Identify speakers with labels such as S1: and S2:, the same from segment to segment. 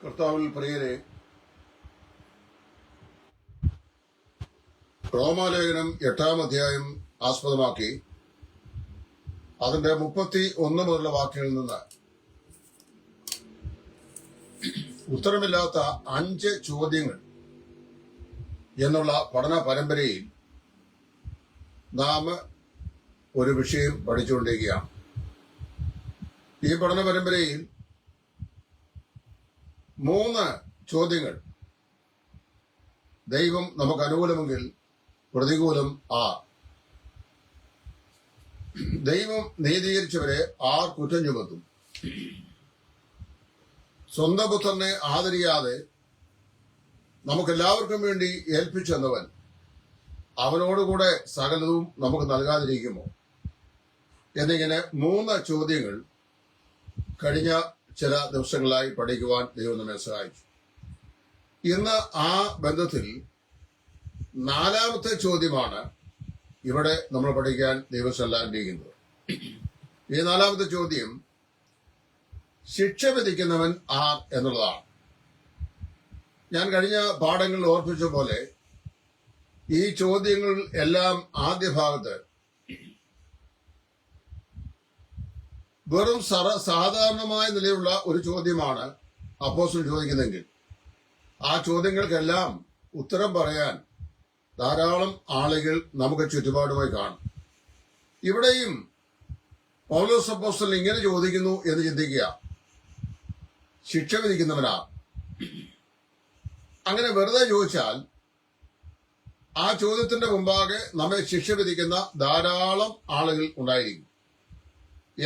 S1: കർത്താവിൽ പ്രിയരെ, റോമാലേഖനം 8-ാം അധ്യായം ആസ്പദമാക്കി അതിന്റെ 31 മുതലുള്ള വാക്യങ്ങളിൽ നിന്ന് ഉത്തരമില്ലാത്ത 5 ചോദ്യങ്ങൾ എന്നുള്ള പഠന പരമ്പരയിൽ നാം ഒരു വിഷയം പഠിച്ചുകൊണ്ടിരിക്കുകയാണ്. ഈ പഠന പരമ്പരയിൽ 3 ചോദ്യങ്ങൾ ദൈവം നമുക്ക് അനുകൂലമെങ്കിൽ പ്രതികൂലം ദൈവം നീതീകരിച്ചവരെ ആർ കുറ്റം ചുമത്തും? സ്വന്തം പുത്രനെ ആദരിയാതെ നമുക്കെല്ലാവർക്കും വേണ്ടി ഏൽപ്പിച്ചെന്നവൻ അവനോടുകൂടെ സകലതും നമുക്ക് നൽകാതിരിക്കുമോ? എന്നിങ്ങനെ 3 ചോദ്യങ്ങൾ കഴിഞ്ഞ ചില ദിവസങ്ങളായി പഠിക്കുവാൻ ദൈവം നമ്മെ സഹായിച്ചു. ഇന്ന് ആ ബന്ധത്തിൽ 4-ാമത്തെ ചോദ്യമാണ് ഇവിടെ നമ്മൾ പഠിക്കാൻ ദൈവം സല്ലാണ്ടിരിക്കുന്നത്. ഈ 4-ാമത്തെ ചോദ്യം ശിക്ഷ വിധിക്കുന്നവൻ ആർ എന്നുള്ളതാണ്. ഞാൻ കഴിഞ്ഞ പാഠങ്ങളിൽ ഓർപ്പിച്ച പോലെ ഈ ചോദ്യങ്ങൾ എല്ലാം ആദ്യ ഭാഗത്ത് വെറും സാധാരണമായ നിലയിലുള്ള ഒരു ചോദ്യമാണ് അപ്പോസ്തലൻ ചോദിക്കുന്നതെങ്കിൽ ആ ചോദ്യങ്ങൾക്കെല്ലാം ഉത്തരം പറയാൻ ധാരാളം ആളുകൾ നമുക്ക് ചുറ്റുപാടുമായി കാണും. ഇവിടെയും പൗലോസ് അപ്പോസ്തലൻ ഇങ്ങനെ ചോദിക്കുന്നു എന്ന് ചിന്തിക്കുക, ശിക്ഷ വിധിക്കുന്നവനാ? അങ്ങനെ വെറുതെ ചോദിച്ചാൽ ആ ചോദ്യത്തിന്റെ മുമ്പാകെ നമ്മെ ശിക്ഷ വിധിക്കുന്ന ധാരാളം ആളുകൾ ഉണ്ടായിരിക്കും.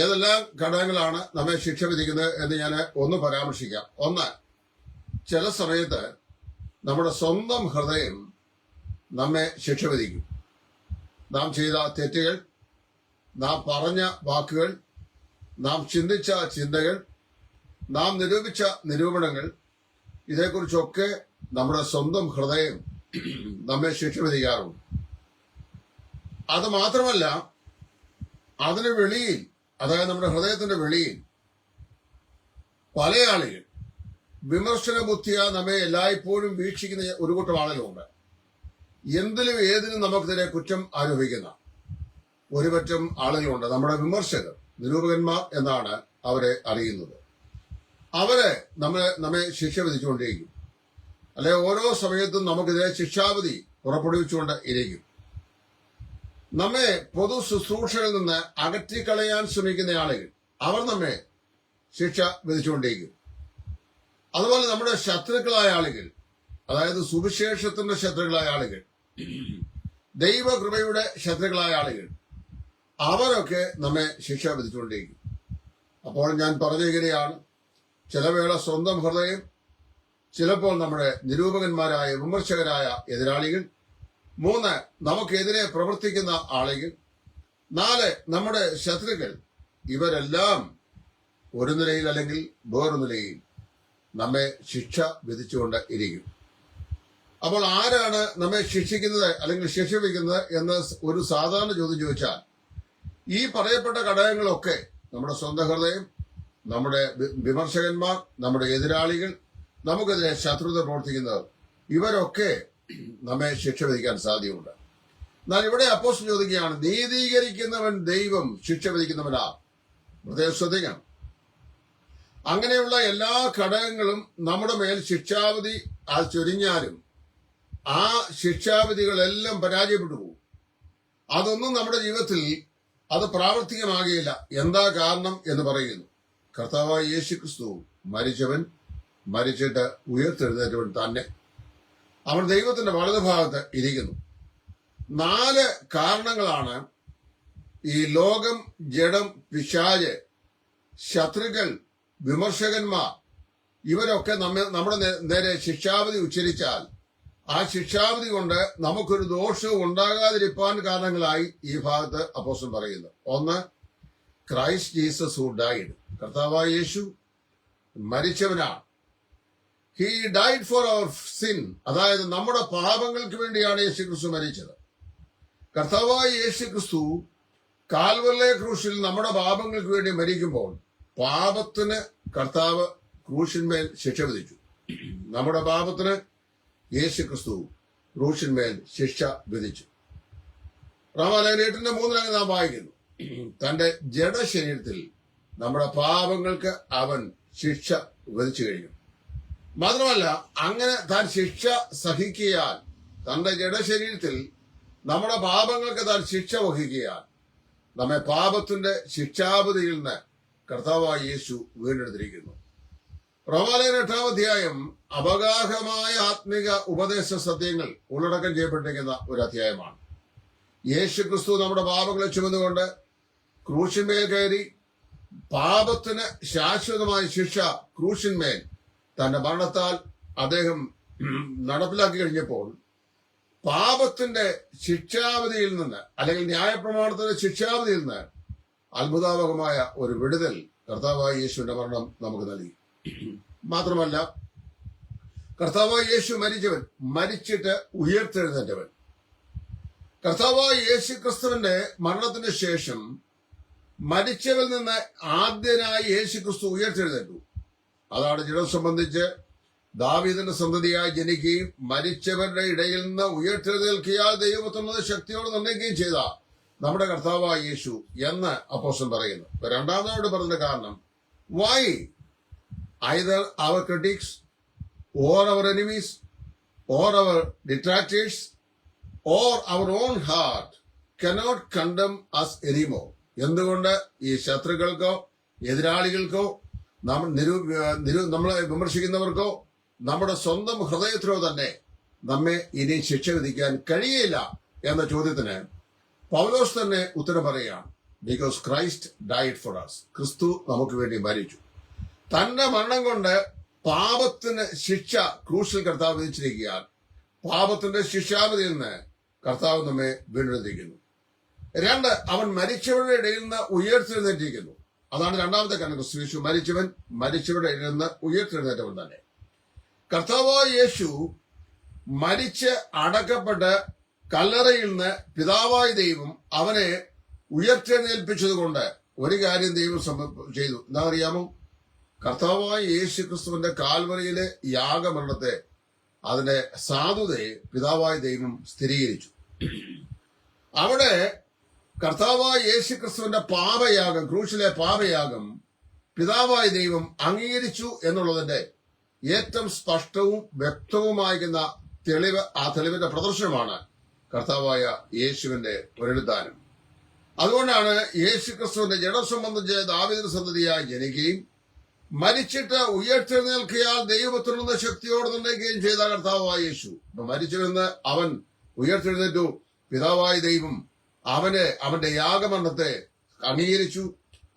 S1: ഏതെല്ലാം ഘടകങ്ങളാണ് നമ്മെ ശിക്ഷ വിധിക്കുന്നത് എന്ന് ഞാൻ ഒന്ന് പരാമർശിക്കാം. ഒന്ന്, ചില സമയത്ത് നമ്മുടെ സ്വന്തം ഹൃദയം നമ്മെ ശിക്ഷ വിധിക്കും. നാം ചെയ്ത തെറ്റുകൾ, നാം പറഞ്ഞ വാക്കുകൾ, നാം ചിന്തിച്ച ചിന്തകൾ, നാം നിരൂപിച്ച നിരൂപണങ്ങൾ, ഇതേക്കുറിച്ചൊക്കെ നമ്മുടെ സ്വന്തം ഹൃദയം നമ്മെ ശിക്ഷ വിധിക്കാറുണ്ട്. അത് മാത്രമല്ല, അതിന് വെളിയിൽ, അതായത് നമ്മുടെ ഹൃദയത്തിന്റെ വെളിയിൽ പല ആളുകൾ വിമർശന ബുദ്ധിയ നമ്മെ എല്ലായ്പ്പോഴും വീക്ഷിക്കുന്ന ഒരു കൂട്ടം ആളുകളുണ്ട്. എന്തിലും ഏതിനും നമുക്കെതിരെ കുറ്റം ആരോപിക്കുന്ന ഒരുപറ്റം ആളുകളുണ്ട്. നമ്മുടെ വിമർശകർ, നിരൂപകന്മാർ എന്നാണ് അവരെ അറിയുന്നത്. അവരെ നമ്മെ ശിക്ഷ വിധിച്ചുകൊണ്ടേയിരിക്കും. അല്ലെ, ഓരോ സമയത്തും നമുക്കെതിരെ ശിക്ഷാവിധി പുറപ്പെടുവിച്ചുകൊണ്ട് ഇരിക്കും. നമ്മെ പൊതു ശുശ്രൂഷകളിൽ നിന്ന് അകറ്റിക്കളയാൻ ശ്രമിക്കുന്ന ആളുകൾ, അവർ നമ്മെ ശിക്ഷ വിധിച്ചുകൊണ്ടേയിരിക്കും. അതുപോലെ നമ്മുടെ ശത്രുക്കളായ ആളുകൾ, അതായത് സുവിശേഷത്തിന്റെ ശത്രുക്കളായ ആളുകൾ, ദൈവകൃപയുടെ ശത്രുക്കളായ ആളുകൾ, അവരൊക്കെ നമ്മെ ശിക്ഷ വിധിച്ചുകൊണ്ടേയിരിക്കും. അപ്പോൾ ഞാൻ പറഞ്ഞിരിക്കുകയാണ്, ചില വേള സ്വന്തം ഹൃദയം, ചിലപ്പോൾ നമ്മുടെ നിരൂപകന്മാരായ വിമർശകരായ എതിരാളികൾ, 3 നമുക്കെതിരെ പ്രവർത്തിക്കുന്ന ആളുകൾ, 4 നമ്മുടെ ശത്രുക്കൾ. ഇവരെല്ലാം ഒരു നിലയിൽ അല്ലെങ്കിൽ വേറൊരു നിലയിൽ നമ്മെ ശിക്ഷ വിധിച്ചുകൊണ്ട് ഇരിക്കും. അപ്പോൾ ആരാണ് നമ്മെ ശിക്ഷിക്കുന്നത് അല്ലെങ്കിൽ ശിക്ഷ വിധിക്കുന്നത് എന്ന് ഒരു സാധാരണ ചോദ്യം ചോദിച്ചാൽ, ഈ പറയപ്പെട്ട ഘടകങ്ങളൊക്കെ നമ്മുടെ സ്വന്തം ഹൃദയം, നമ്മുടെ വിമർശകന്മാർ, നമ്മുടെ എതിരാളികൾ, നമുക്കെതിരെ ശത്രുത പ്രവർത്തിക്കുന്നവർ, ഇവരൊക്കെ നമ്മെ ശിക്ഷ വിധിക്കാൻ സാധ്യതയുണ്ട്. എന്നാൽ ഇവിടെ അപ്പോസ്തലൻ ചോദിക്കുകയാണ്, നീതീകരിക്കുന്നവൻ ദൈവം, ശിക്ഷ വിധിക്കുന്നവനാ? പ്രത്യേകം ശ്രദ്ധിക്കണം. അങ്ങനെയുള്ള എല്ലാ ഘടകങ്ങളും നമ്മുടെ മേൽ ശിക്ഷാവിധി ചൊരിഞ്ഞാലും ആ ശിക്ഷാവിധികളെല്ലാം പരാജയപ്പെട്ടു പോകും. അതൊന്നും നമ്മുടെ ജീവിതത്തിൽ അത് പ്രാവർത്തികമാകുകയില്ല. എന്താ കാരണം എന്ന് പറയുന്നു. കർത്താവായ യേശുക്രിസ്തു മരിച്ചവൻ, മരിച്ചിട്ട് ഉയർത്തെഴുന്നേറ്റവൻ തന്നെ. അവൻ ദൈവത്തിന്റെ വലതുഭാഗത്ത് ഇരിക്കുന്നു. 4 കാരണങ്ങളാണ് ഈ ലോകം, ജഡം, പിശാച്, ശത്രുക്കൾ, വിമർശകന്മാർ, ഇവരൊക്കെ നമ്മുടെ നേരെ ശിക്ഷാവിധി ഉച്ചരിച്ചാൽ ആ ശിക്ഷാവിധി കൊണ്ട് നമുക്കൊരു ദോഷവും ഉണ്ടാകാതിരിക്കാൻ കാരണങ്ങളായി ഈ ഭാഗത്ത് അപ്പോസ്തലൻ പറയുന്നു. 1, ക്രൈസ്റ്റ് ജീസസ് ഹു ഡൈഡ്, കർത്താവായ യേശു മരിച്ചവനാണ്. He died for our sin, അതായത് നമ്മുടെ പാപങ്ങൾക്ക് വേണ്ടിയാണ് യേശുക്രിസ്തു മരിച്ചത്. കർത്താവായ യേശുക്രിസ്തു കാൽവരിലെ ക്രൂശിൽ നമ്മുടെ പാപങ്ങൾക്ക് വേണ്ടി മരിക്കുമ്പോൾ പാപത്തിന് കർത്താവ് ക്രൂശിന്മേൽ ശിക്ഷ വിധിച്ചു. നമ്മുടെ പാപത്തിന് യേശു ക്രിസ്തു ക്രൂശിന്മേൽ ശിക്ഷ വിധിച്ചു. റോമാലേഖനം 8:3 നാം വായിക്കുന്നു, തന്റെ ജഡശരീരത്തിൽ നമ്മുടെ പാപങ്ങൾക്ക് അവൻ ശിക്ഷ വിധിച്ചു കഴിഞ്ഞു. മാത്രമല്ല, അങ്ങനെ താൻ ശിക്ഷ സഹിക്കിയാൽ, തന്റെ ജഡശരീരത്തിൽ നമ്മുടെ പാപങ്ങൾക്ക് താൻ ശിക്ഷ വഹിക്കിയാൽ, നമ്മെ പാപത്തിന്റെ ശിക്ഷാപതിയിൽ നിന്ന് കർത്താവായ യേശു വീണ്ടെടുത്തിരിക്കുന്നു. റോമാലേഖനം 8-ാം അപഗാഹമായ ആത്മിക ഉപദേശ സത്യങ്ങൾ ഉള്ളടക്കം ചെയ്യപ്പെട്ടിരിക്കുന്ന ഒരു അധ്യായമാണ്. യേശു ക്രിസ്തു നമ്മുടെ പാപങ്ങളെ ചുമന്നുകൊണ്ട് ക്രൂശിന്മേൽ കയറി പാപത്തിന് ശാശ്വതമായ ശിക്ഷ ക്രൂശിന്മേൽ തന്റെ മരണത്താൽ അദ്ദേഹം നടപ്പിലാക്കി കഴിഞ്ഞപ്പോൾ പാപത്തിന്റെ ശിക്ഷാവധിയിൽ നിന്ന്, അല്ലെങ്കിൽ ന്യായപ്രമാണത്തിന്റെ ശിക്ഷാവധിയിൽ നിന്ന് അത്ഭുതാവകമായ ഒരു വിടുതൽ കർത്താവായ യേശുവിന്റെ മരണം നമുക്ക് നൽകി. മാത്രമല്ല, കർത്താവായ യേശു മരിച്ചവൻ, മരിച്ചിട്ട് ഉയർത്തെഴുന്നേറ്റവൻ. കർത്താവായ യേശു ക്രിസ്തുവിന്റെ മരണത്തിന് ശേഷം മരിച്ചവരിൽ നിന്ന് ആദ്യനായി യേശു ക്രിസ്തു ഉയർത്തെഴുന്നേറ്റു. അതാണ് ജഡം സംബന്ധിച്ച് ദാവീദിന്റെ സന്തതിയായി ജനിക്കുകയും മരിച്ചവരുടെ ഇടയിൽ നിന്ന് ഉയർത്തെഴുന്നേൽക്കിയാൽ ദൈവത്തിനുള്ള ശക്തിയോട് നിർണ്ണയിക്കുകയും ചെയ്ത നമ്മുടെ കർത്താവായ യേശു എന്ന് അപ്പോസ്തലൻ പറയുന്നു. രണ്ടാമതോട് പറഞ്ഞ കാരണം, Y either our critics or our enemies or our detractors or our own heart cannot condemn us anymore. എന്തുകൊണ്ട് ഈ ശത്രുക്കൾക്കോ എതിരാളികൾക്കോ നമ്മളെ വിമർശിക്കുന്നവർക്കോ നമ്മുടെ സ്വന്തം ഹൃദയത്തിലോ തന്നെ നമ്മെ ഇനി ശിക്ഷ വിധിക്കാൻ കഴിയില്ല എന്ന ചോദ്യത്തിന് പൗലോസ് തന്നെ ഉത്തരം പറയുകയാണ്. Because Christ died four us. ക്രിസ്തു നമുക്ക് വേണ്ടി മരിച്ചു. തന്റെ മരണം കൊണ്ട് പാപത്തിന് ശിക്ഷ ക്രൂശിൽ കർത്താവ് വിധിച്ചിരിക്കുകയാൽ പാപത്തിന്റെ ശിക്ഷാവിധിയിൽ നിന്ന് കർത്താവ് നമ്മെ വീണ്ടെടുത്തിരിക്കുന്നു. 2, അവൻ മരിച്ചവരുടെ ഇടയിൽ നിന്ന് ഉയർത്തെഴുന്നേറ്റിരിക്കുന്നു. അതാണ് രണ്ടാമത്തെ കാരണം. ക്രിസ്തു മരിച്ചവരുടെ ഇടയിൽ നിന്ന് ഉയർത്തെഴുന്നേറ്റവൻ തന്നെ. കർത്താവായ യേശു മരിച്ച് അടക്കപ്പെട്ട് കല്ലറയിൽ നിന്ന് പിതാവായ ദൈവം അവനെ ഉയർത്തെഴുന്നേൽപ്പിച്ചതുകൊണ്ട് ഒരു കാര്യം ദൈവം ചെയ്തു. എന്താ അറിയാമോ? കർത്താവായ യേശു ക്രിസ്തുവിന്റെ കാൽവറിയിലെ യാഗമരണത്തെ, അതിന്റെ സാധുതയെ പിതാവായ ദൈവം സ്ഥിരീകരിച്ചു. അവിടെ കർത്താവായ യേശു ക്രിസ്തുവിന്റെ പാപയാഗം, ക്രൂശിലെ പാപയാഗം പിതാവായ ദൈവം അംഗീകരിച്ചു എന്നുള്ളതിന്റെ ഏറ്റവും സ്പഷ്ടവും വ്യക്തവുമായിരുന്ന തെളിവ്, ആ തെളിവിന്റെ പ്രദർശനമാണ് കർത്താവായ യേശുവിന്റെ പുനരുദ്ധാനം. അതുകൊണ്ടാണ് യേശു ക്രിസ്തുവിന്റെ ജഡം സംബന്ധിച്ച് ദാവീദിന്റെ സന്തതിയായി ജനിക്കുകയും മരിച്ചിട്ട് ഉയർത്തെഴുന്നേൽക്കിയാൽ ദൈവത്തിൽ നിന്ന് ശക്തിയോട് നിർണ്ണയിക്കുകയും ചെയ്ത കർത്താവായ യേശു. മരിച്ചുവെന്ന് അവൻ ഉയർത്തെഴുന്നേറ്റു. പിതാവായ ദൈവം അവന്റെ യാഗമരണത്തെ അംഗീകരിച്ചു.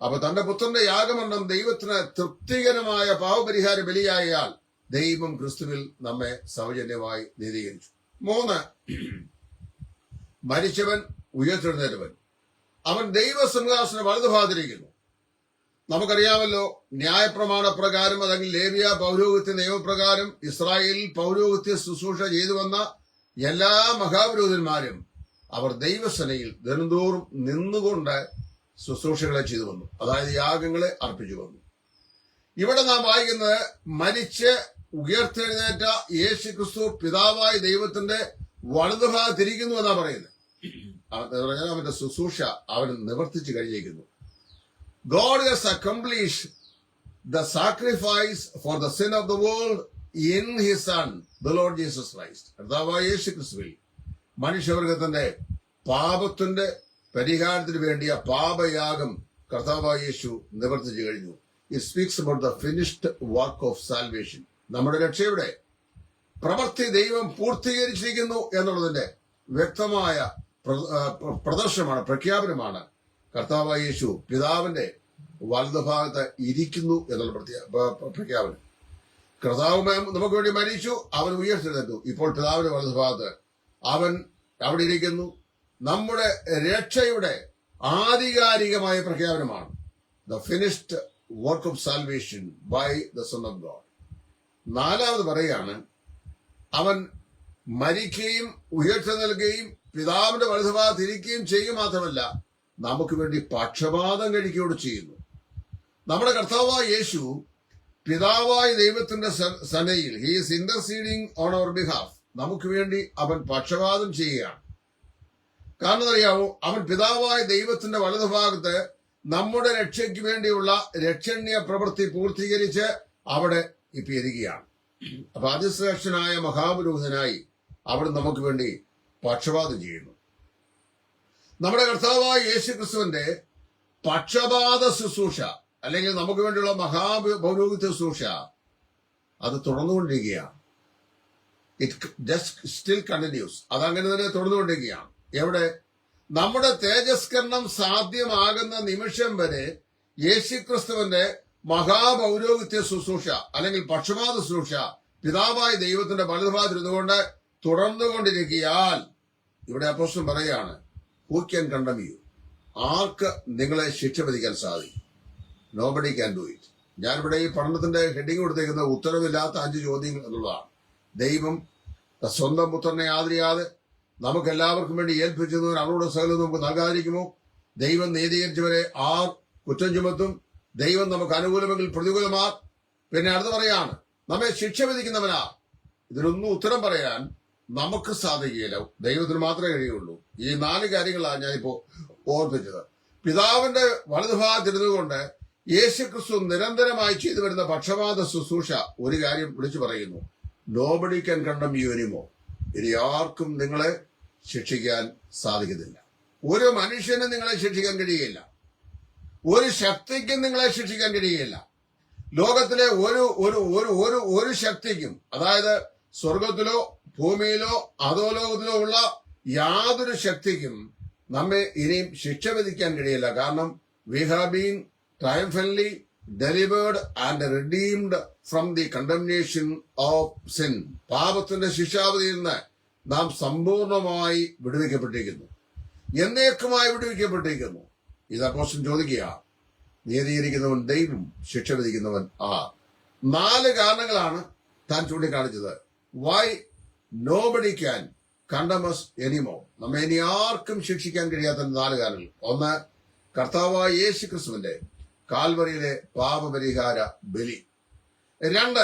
S1: അപ്പൊ തന്റെ പുത്രന്റെ യാഗമരണം ദൈവത്തിന് തൃപ്തികരമായ പാവപരിഹാര ബലിയായാൽ ദൈവം ക്രിസ്തുവിൽ നമ്മെ സൗജന്യമായി നീതീകരിച്ചു. 3, മരിച്ചവൻ ഉയർത്തെഴുന്നേറ്റവൻ. അവൻ ദൈവസിംഹാസന വലതുഭാഗത്തിരിക്കുന്നു. നമുക്കറിയാമല്ലോ, ന്യായപ്രമാണ പ്രകാരം അല്ലെങ്കിൽ ലേവ്യ പൗരോഹിത്യ നിയമപ്രകാരം ഇസ്രായേലിൽ പൗരോഹിത്യ ശുശ്രൂഷ ചെയ്തു വന്ന എല്ലാ മഹാപുരോഹിതന്മാരും അവർ ദൈവസേനയിൽ ദിനംതോറും നിന്നുകൊണ്ട് ശുശ്രൂഷകളെ ചെയ്തു വന്നു, അതായത് യാഗങ്ങളെ അർപ്പിച്ചു വന്നു. ഇവിടെ നാം വായിക്കുന്നത് മരിച്ച് ഉയർത്തെഴുന്നേറ്റ യേശു ക്രിസ്തു പിതാവായ ദൈവത്തിന്റെ വലതുഭാഗത്തിരിക്കുന്നു എന്നാ പറയുന്നത്. അവന്റെ ശുശ്രൂഷ അവൻ നിവർത്തിച്ചു കഴിഞ്ഞിരിക്കുന്നു. God has accomplished the sacrifice for the sin of the world in his Son, the Lord Jesus Christ. കർത്താവായ യേശു ക്രിസ്തുവിൽ മനുഷ്യവർഗത്തിന്റെ പാപത്തിന്റെ പരിഹാരത്തിന് വേണ്ടിയ പാപയാഗം കർത്താവായ യേശു നിവർത്തിച്ചു കഴിഞ്ഞു. It speaks about the finished work of salvation. നമ്മുടെ രക്ഷയുടെ പ്രവൃത്തി ദൈവം പൂർത്തീകരിച്ചിരിക്കുന്നു എന്നുള്ളതിന്റെ വ്യക്തമായ പ്രദർശനമാണ്, പ്രഖ്യാപനമാണ് കർത്താവായ യേശു പിതാവിന്റെ വലതുഭാഗത്ത് ഇരിക്കുന്നു എന്നുള്ള പ്രഖ്യാപനം. കർത്താവ് നമുക്ക് വേണ്ടി മരിച്ചു, അവൻ ഉയർത്തെഴുന്നേറ്റു. ഇപ്പോൾ പിതാവിന്റെ വലതുഭാഗത്ത് അവൻ അവിടെ ഇരിക്കുന്നു. നമ്മുടെ രക്ഷയുടെ ആധികാരികമായ പ്രഖ്യാപനമാണ് the finished work of salvation by the son of God. 4 പറയുകയാണ്, അവൻ മരിക്കുകയും ഉയർത്തെഴുന്നേൽക്കുകയും പിതാവിന്റെ വലതുഭാഗത്ത് ഇരിക്കുകയും ചെയ്യുക മാത്രമല്ല, നമുക്ക് വേണ്ടി പക്ഷപാതം കഴിക്കുകയോട് ചെയ്യുന്നു. നമ്മുടെ കർത്താവായ യേശു പിതാവായ ദൈവത്തിന്റെ സന്നയിൽ he is interceding on our behalf. നമുക്ക് വേണ്ടി അവൻ പക്ഷപാതം ചെയ്യുകയാണ്. കാരണം അറിയാവോ, അവൻ പിതാവായ ദൈവത്തിന്റെ വലതുഭാഗത്ത് നമ്മുടെ രക്ഷയ്ക്ക് വേണ്ടിയുള്ള രക്ഷണ്യ പ്രവൃത്തി പൂർത്തീകരിച്ച് അവിടെ ഇപ്പൊ ഇരിക്കുകയാണ്. അപ്പൊ അതിശ്രേഷ്ഠനായ മഹാപുരോഹിതനായി അവിടെ നമുക്ക് വേണ്ടി പക്ഷപാതം ചെയ്യുന്നു. നമ്മുടെ കർത്താവായ യേശുക്രിസ്തുവിന്റെ പക്ഷപാത ശുശ്രൂഷ അല്ലെങ്കിൽ നമുക്ക് വേണ്ടിയുള്ള മഹാപൗരോഹിത്യ ശുശ്രൂഷ അത് തുടർന്നുകൊണ്ടിരിക്കുകയാണ്. It just still continues. അതങ്ങനെ തന്നെ തുടർന്നുകൊണ്ടിരിക്കുകയാണ്. എവിടെ? നമ്മുടെ തേജസ്കരണം സാധ്യമാകുന്ന നിമിഷം വരെ യേശുക്രിസ്തുവിന്റെ മഹാപൗരോഹിത്യ ശുശ്രൂഷ അല്ലെങ്കിൽ പക്ഷപാത ശുശ്രൂഷ പിതാവായ ദൈവത്തിന്റെ വലതുഭാഗത്തിരുന്നുകൊണ്ട് തുടർന്നുകൊണ്ടിരിക്കിയാൽ ഇവിടെ അപ്പോസ്തലൻ പറയുകയാണ്, ഹൂ ക്യാൻ കണ്ടം യു? ആർക്ക് നിങ്ങളെ ശിക്ഷ വിധിക്കാൻ സാധിക്കും? Nobody can do it. ഞാനിവിടെ ഈ പഠനത്തിന്റെ ഹെഡിങ് കൊടുത്തേക്കുന്ന ഉത്തരവില്ലാത്ത 5 ചോദ്യങ്ങൾ എന്നുള്ളതാണ്. ദൈവം സ്വന്തം പുത്രനെ ആദരിയാതെ നമുക്ക് എല്ലാവർക്കും വേണ്ടി ഏൽപ്പിച്ചതും അവരുടെ സകലം നമുക്ക് നൽകാതിരിക്കുമോ? ദൈവം നീതീകരിച്ചവരെ ആർ കുറ്റം ചുമത്തും? ദൈവം നമുക്ക് അനുകൂലമെങ്കിൽ പ്രതികൂലമാർ. പിന്നെ അടുത്ത് പറയാണ്, നമ്മെ ശിക്ഷ വിധിക്കുന്നവനാ? ഇതിനൊന്നും ഉത്തരം പറയാൻ നമുക്ക് സാധിക്കുകയില്ല, ദൈവത്തിന് മാത്രമേ കഴിയുള്ളൂ. ഈ 4 കാര്യങ്ങളാണ് ഞാനിപ്പോ ഓർപ്പിച്ചത്. പിതാവിന്റെ വലതുഭാഗത്തിരുന്നുകൊണ്ട് യേശുക്രിസ്തു നിരന്തരമായി ചെയ്തു വരുന്ന പക്ഷപാത ശുശ്രൂഷ ഒരു കാര്യം വിളിച്ചു പറയുന്നു, നോബഡി ക്യാൻ കണ്ടം യു എനിമോർ. ഇനി ആർക്കും നിങ്ങളെ ശിക്ഷിക്കാൻ സാധിക്കുന്നില്ല. ഒരു മനുഷ്യനും നിങ്ങളെ ശിക്ഷിക്കാൻ കഴിയുകയില്ല. ഒരു ശക്തിക്കും നിങ്ങളെ ശിക്ഷിക്കാൻ കഴിയുകയില്ല. ലോകത്തിലെ ഒരു ശക്തിക്കും, അതായത് സ്വർഗത്തിലോ ഭൂമിയിലോ അധോലോകത്തിലോ ഉള്ള യാതൊരു ശക്തിക്കും നമ്മെ ഇനിയും ശിക്ഷ വിധിക്കാൻ കഴിയില്ല. കാരണം we have been triumphantly delivered and redeemed from the condemnation of sin. പാപത്തിന്റെ ശിക്ഷാവിധിയിൽ നിന്ന് നാം സമ്പൂർണമായി വിടുവിക്കപ്പെട്ടിരിക്കുന്നു, എന്നേക്കുമായി വിടുവിക്കപ്പെട്ടിരിക്കുന്നു. ഇത് അപ്പോസ്തലൻ ചോദിക്കുക, നീതീകരിക്കുന്നവൻ ദൈവം, ശിക്ഷ വിധിക്കുന്നവൻ ആർ. 4 കാരണങ്ങളാണ് താൻ ചൂണ്ടിക്കാണിച്ചത്. വൈ നോബഡി ക്യാൻ കണ്ടം us anymore. നമ്മെ ഇനി ആർക്കും ശിക്ഷിക്കാൻ കഴിയാത്ത 4 കാരണങ്ങൾ. 1, കർത്താവായ യേശുക്രിസ്തുവിന്റെ കാൽവറിയിലെ പാപപരിഹാര ബലി. 2,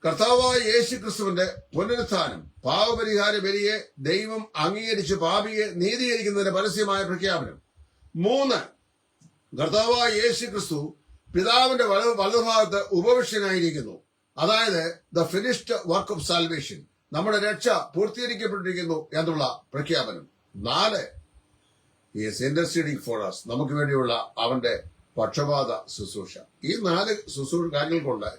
S1: കർത്താവായ യേശുക്രിസ്തുവിന്റെ പുനരുത്ഥാനം, പാപപരിഹാര ബലിയെ ദൈവം അംഗീകരിച്ച് പാപിയെ നീതീകരിക്കുന്നതിന്റെ പരസ്യമായ പ്രഖ്യാപനം. 3, കർത്താവായ യേശുക്രിസ്തു പിതാവിന്റെ വലതുഭാഗത്ത് ഉപവിഷ്ടനായിരിക്കുന്നു, അതായത് the finished work of salvation, നമ്മുടെ രക്ഷ പൂർത്തീകരിക്കപ്പെട്ടിരിക്കുന്നു എന്നുള്ള പ്രഖ്യാപനം. 4, he is interceding for us, നമുക്ക് വേണ്ടിയുള്ള അവന്റെ പക്ഷപാത ശുശ്രൂഷ. ഈ 4 കാര്യങ്ങൾ കൊണ്ട്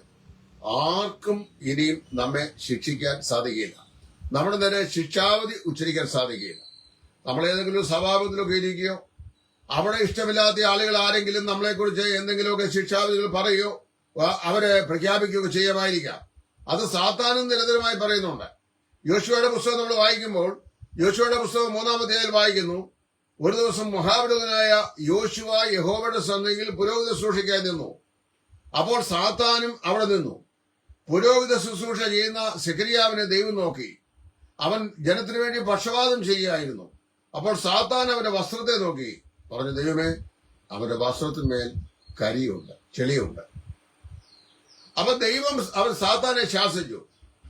S1: ആർക്കും ഇനിയും നമ്മെ ശിക്ഷിക്കാൻ സാധിക്കില്ല. നമ്മുടെ നേരെ ശിക്ഷാവധി ഉച്ചരിക്കാൻ സാധിക്കില്ല. നമ്മളേതെങ്കിലും സഭാപത്തിലൊക്കെ ഇരിക്കുകയോ അവിടെ ഇഷ്ടമില്ലാത്ത ആളുകൾ ആരെങ്കിലും നമ്മളെക്കുറിച്ച് എന്തെങ്കിലുമൊക്കെ ശിക്ഷാവിധികൾ പറയുകയോ അവരെ പ്രഖ്യാപിക്കുകയോ ചെയ്യുമായിരിക്കാം. അത് സാത്താനും നിരന്തരമായി പറയുന്നുണ്ട്. യോശുവയുടെ പുസ്തകം നമ്മൾ വായിക്കുമ്പോൾ, യോശുവയുടെ പുസ്തകം 3-ാം അധ്യായത്തിൽ വായിക്കുന്നു, ഒരു ദിവസം മഹാപുരോഹിതനായ യോശുവ യഹോവയുടെ സന്നിധിയിൽ പുരോഹിത ശുശ്രൂഷയ്ക്കായി നിന്നു. അപ്പോൾ സാത്താനും അവിടെ നിന്നു. പുരോഹിത ശുശ്രൂഷ ചെയ്യുന്ന സെഖര്യാവിനെ ദൈവം നോക്കി. അവൻ ജനത്തിനു വേണ്ടി പക്ഷപാതം ചെയ്യുകയായിരുന്നു. അപ്പോൾ സാത്താൻ അവന്റെ വസ്ത്രത്തെ നോക്കി പറഞ്ഞു, ദൈവമേ, അവന്റെ വസ്ത്രത്തിന്മേൽ കരിയുണ്ട്, ചെളിയുണ്ട്. അപ്പൊ ദൈവം അവൻ സാത്താനെ ശാസിച്ചു,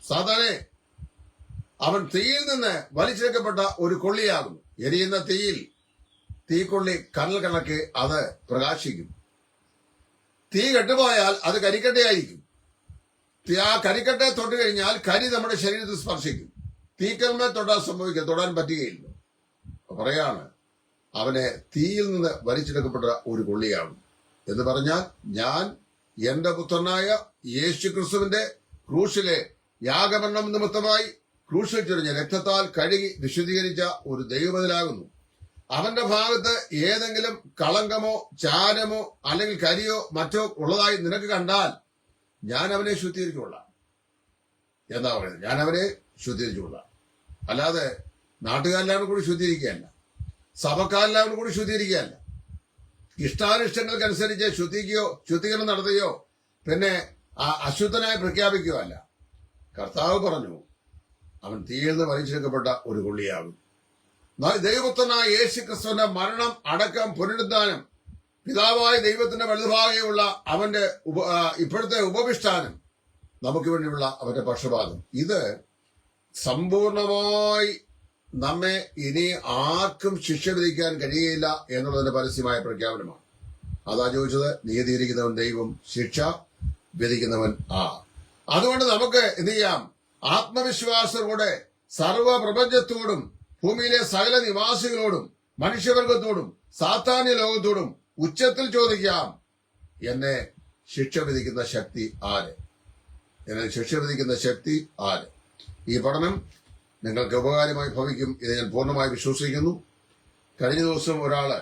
S1: സാത്താനെ, അവൻ തീയിൽ നിന്ന് വലിച്ചെടുക്കപ്പെട്ട ഒരു കൊള്ളിയാകുന്നു. എരിയുന്ന തീയിൽ തീക്കൊള്ളി കനൽ കണക്ക് അത് പ്രകാശിക്കും. തീ കെട്ടുപോയാൽ അത് കരിക്കട്ടയായിരിക്കും. ആ കരിക്കട്ടയെ തൊട്ട് കഴിഞ്ഞാൽ കരി നമ്മുടെ ശരീരത്തിൽ സ്പർശിക്കും. തീക്കൽമേ തൊടാൻ തൊടാൻ പറ്റുകയില്ല. പറയാണ്, അവനെ തീയിൽ നിന്ന് വലിച്ചെടുക്കപ്പെട്ട ഒരു കൊള്ളിയാകും എന്ന് പറഞ്ഞാൽ, ഞാൻ എന്റെ പുത്രനായ യേശുക്രിസ്തുവിന്റെ ക്രൂശിലെ യാഗമരണം നിമിത്തമായി ക്രൂശിൽ ചൊരിഞ്ഞ രക്തത്താൽ കഴുകി വിശുദ്ധീകരിച്ച ഒരു ദൈവമതിലാകുന്നു. അവന്റെ ഭാഗത്ത് ഏതെങ്കിലും കളങ്കമോ ചാരമോ അല്ലെങ്കിൽ കരിയോ മറ്റോ ഉള്ളതായി നിനക്ക് കണ്ടാൽ ഞാൻ അവനെ ശുദ്ധീകരിച്ചുകൊള്ളാം. എന്താ പറയുന്നത്? ഞാൻ അവനെ ശുദ്ധീകരിച്ചുകൊള്ളാം. അല്ലാതെ നാട്ടുകാരെല്ലാവരും കൂടി ശുദ്ധീകരിക്കുകയല്ല, സഭക്കാരെല്ലാവരും കൂടി ശുദ്ധീകരിക്കുകയല്ല, ഇഷ്ടാനിഷ്ടങ്ങൾക്കനുസരിച്ച് ശുദ്ധീകരണം നടത്തുകയോ പിന്നെ അശുദ്ധനായി പ്രഖ്യാപിക്കുകയോ അല്ല. കർത്താവ് പറഞ്ഞു, അവൻ തീയിൽ നിന്ന് വലിച്ചെടുക്കപ്പെട്ട ഒരു കൊള്ളിയാകും. ദൈവപുത്രനായ യേശുക്രിസ്തുവിന്റെ മരണം, അടക്കം, പുനരുദ്ധാനം പിതാവായ ദൈവത്തിന്റെ വലതുഭാഗെയുള്ള അവന്റെ ഇപ്പോഴത്തെ ഉപവിഷ്ടാനം, നമുക്ക് വേണ്ടിയുള്ള അവന്റെ പക്ഷപാതം, ഇത് സമ്പൂർണമായി നമ്മെ ഇനി ആർക്കും ശിക്ഷ വിധിക്കാൻ കഴിയുകയില്ല എന്നുള്ളതിന്റെ പരസ്യമായ പ്രഖ്യാപനമാണ്. അതാ ചോദിച്ചത്, നീതിയിരിക്കുന്നവൻ ദൈവം, ശിക്ഷ വിധിക്കുന്നവൻ ആ. അതുകൊണ്ട് നമുക്ക് എന്ത് ചെയ്യാം? ആത്മവിശ്വാസത്തോടെ സർവപ്രപഞ്ചത്തോടും ഭൂമിയിലെ സകല നിവാസികളോടും മനുഷ്യവർഗത്തോടും സാത്താന്യ ലോകത്തോടും ഉച്ചത്തിൽ ചോദിക്കാം, എന്നെ ശിക്ഷ വിധിക്കുന്ന ശക്തി ആര്? എന്നെ ശിക്ഷ വിധിക്കുന്ന ശക്തി ആര്? ഈ പഠനം നിങ്ങൾക്ക് ഉപകാരമായി ഭവിക്കും ഇത് ഞാൻ പൂർണ്ണമായി വിശ്വസിക്കുന്നു. കഴിഞ്ഞ ദിവസം ഒരാള്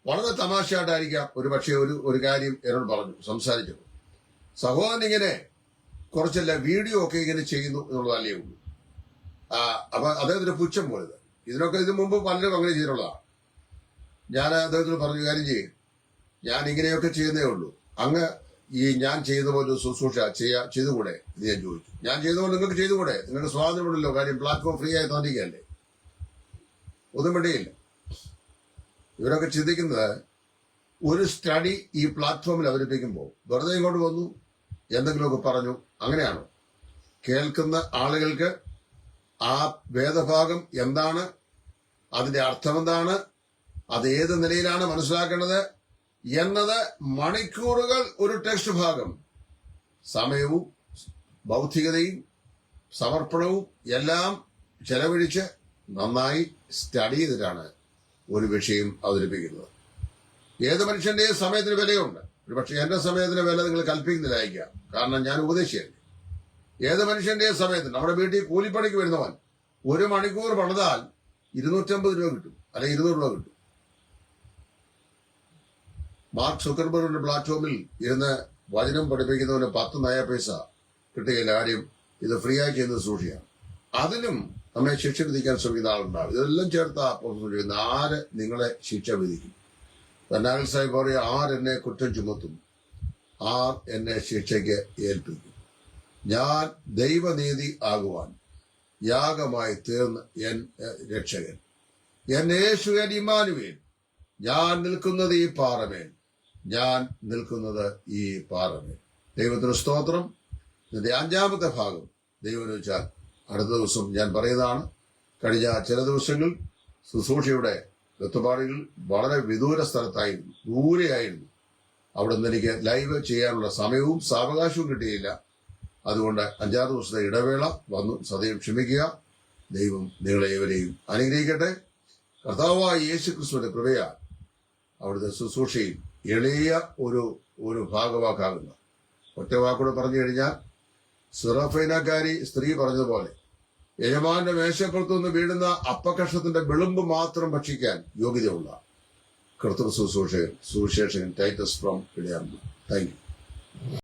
S1: വളരെ തമാശയായിട്ടായിരിക്കാം ഒരുപക്ഷെ ഒരു കാര്യം എന്നോട് പറഞ്ഞു, സംസാരിച്ചു. സഹോദരൻ ഇങ്ങനെ കുറച്ചല്ല വീഡിയോ ഒക്കെ ഇങ്ങനെ ചെയ്യുന്നു എന്നുള്ളതല്ലേ ഉള്ളൂ. അപ്പൊ അദ്ദേഹത്തിന്റെ പുച്ഛം പോയത്. ഇതിനു മുമ്പ് പലരും അങ്ങനെ ചെയ്തിട്ടുള്ളതാണ്. ഞാൻ അദ്ദേഹത്തിന് പറഞ്ഞു, കാര്യം ചെയ്യും, ഞാൻ ഇങ്ങനെയൊക്കെ ചെയ്യുന്നേ ഉള്ളൂ, അങ്ങ് ഈ ഞാൻ ചെയ്ത പോലെ ശുശ്രൂഷ ചെയ്തുകൂടെ ഇത് ഞാൻ ചോദിച്ചു. ഞാൻ ചെയ്ത പോലെ നിങ്ങൾക്ക് ചെയ്തുകൂടെ? നിങ്ങൾക്ക് സ്വാതന്ത്ര്യമുണ്ടല്ലോ, കാര്യം പ്ലാറ്റ്ഫോം ഫ്രീ ആയി തന്നിരിക്കല്ലേ, ഒന്നും വേണ്ടിയില്ല. ഇവരൊക്കെ ചിന്തിക്കുന്നത് ഒരു സ്റ്റഡി ഈ പ്ലാറ്റ്ഫോമിൽ അവതരിപ്പിക്കുമ്പോൾ വെറുതെ ഇങ്ങോട്ട് വന്നു എന്തെങ്കിലുമൊക്കെ പറഞ്ഞു, അങ്ങനെയാണോ? കേൾക്കുന്ന ആളുകൾക്ക് ആ വേദഭാഗം എന്താണ്, അതിന്റെ അർത്ഥം എന്താണ്, അത് ഏത് നിലയിലാണ് മനസ്സിലാക്കേണ്ടത് എന്നത് മണിക്കൂറുകൾ ഒരു ടെക്സ്റ്റ് ഭാഗം സമയവും ബൗദ്ധികതയും സമർപ്പണവും എല്ലാം ചെലവഴിച്ച് നന്നായി സ്റ്റഡി ചെയ്തിട്ടാണ് ഒരു വിഷയം അവതരിപ്പിക്കുന്നത്. ഏത് മനുഷ്യന്റെയും സമയത്തിന് വിലയുണ്ട്. പക്ഷെ എന്റെ സമയത്തിന് വില നിങ്ങൾ കൽപ്പിക്കുന്നില്ലായിരിക്കാം, കാരണം ഞാൻ ഉപദേശിയല്ലേ. ഏത് മനുഷ്യന്റെയും സമയത്തിന്, നമ്മുടെ വീട്ടിൽ കൂലിപ്പണിക്ക് വരുന്നവൻ 1 മണിക്കൂർ പണിതാൽ 250 രൂപ കിട്ടും, അല്ലെങ്കിൽ 200 രൂപ കിട്ടും. മാർക്ക് സുക്കർബർഗിന്റെ പ്ലാറ്റ്ഫോമിൽ ഇരുന്ന് വചനം പഠിപ്പിക്കുന്നവന് 10 നയ പൈസ കിട്ടുകയില്ല, കാര്യം ഇത് ഫ്രീ ആയി ചെയ്യുന്നത് സൂക്ഷിയാണ്. അതിലും നമ്മെ ശിക്ഷ വിധിക്കാൻ ശ്രമിക്കുന്ന ആളുണ്ടാവും. ഇതെല്ലാം ചേർത്ത് ആര് നിങ്ങളെ ശിക്ഷ വിധിക്കും? ബന്നാഗൽ സാഹിബ് പറയുക, ആരെന്നെ കുറ്റം ചുമത്തും, ആർ എന്നെ ശിക്ഷയ്ക്ക് ഏൽപ്പിക്കും. ഞാൻ ദൈവനീതി ആകുവാൻ യാഗമായി തീർന്ന എൻ രക്ഷകൻ, എൻ യേശുവൻ ഇമ്മാനുവേൽ, ഞാൻ നിൽക്കുന്നത് ഈ പാറമേൽ, ഞാൻ നിൽക്കുന്നത് ഈ പാറമേൽ. ദൈവത്തിന് സ്തോത്രം. ഇതിന്റെ 5-ാമത്തെ ഭാഗം ദൈവം വെച്ചാൽ അടുത്ത ദിവസം ഞാൻ പറയുന്നതാണ്. കഴിഞ്ഞ ചില ദിവസങ്ങൾ ശുശ്രൂഷയുടെ വെത്തുപാടുകൾ വളരെ വിദൂര സ്ഥലത്തായിരുന്നു, ദൂരെയായിരുന്നു. അവിടെ നിന്ന് എനിക്ക് ലൈവ് ചെയ്യാനുള്ള സമയവും സാവകാശവും കിട്ടിയില്ല. അതുകൊണ്ട് 5-6 ദിവസത്തെ ഇടവേള വന്നു. സദയം ക്ഷമിക്കുക. ദൈവം നിങ്ങളെ ഏവരെയും അനുഗ്രഹിക്കട്ടെ. കർത്താവായ യേശു ക്രിസ്തുവിന്റെ കൃപയാൽ അവിടുത്തെ ശുശ്രൂഷയിൽ എളിയ ഒരു ഭാഗവാക്കാകുന്ന ഒറ്റ വാക്കൂടെ പറഞ്ഞു കഴിഞ്ഞാൽ, സിറഫൈനക്കാരി സ്ത്രീ പറഞ്ഞതുപോലെ യജമാന്റെ മേശപ്പുറത്തുനിന്ന് വീഴുന്ന അപ്പകഷത്തിന്റെ വിളുമ്പ് മാത്രം ഭക്ഷിക്കാൻ യോഗ്യതയുള്ള കർത്തൃ സുവിശേഷകൻ ടൈറ്റസ് ഫ്രോം ഇടയാറുണ്ട്. Thank U.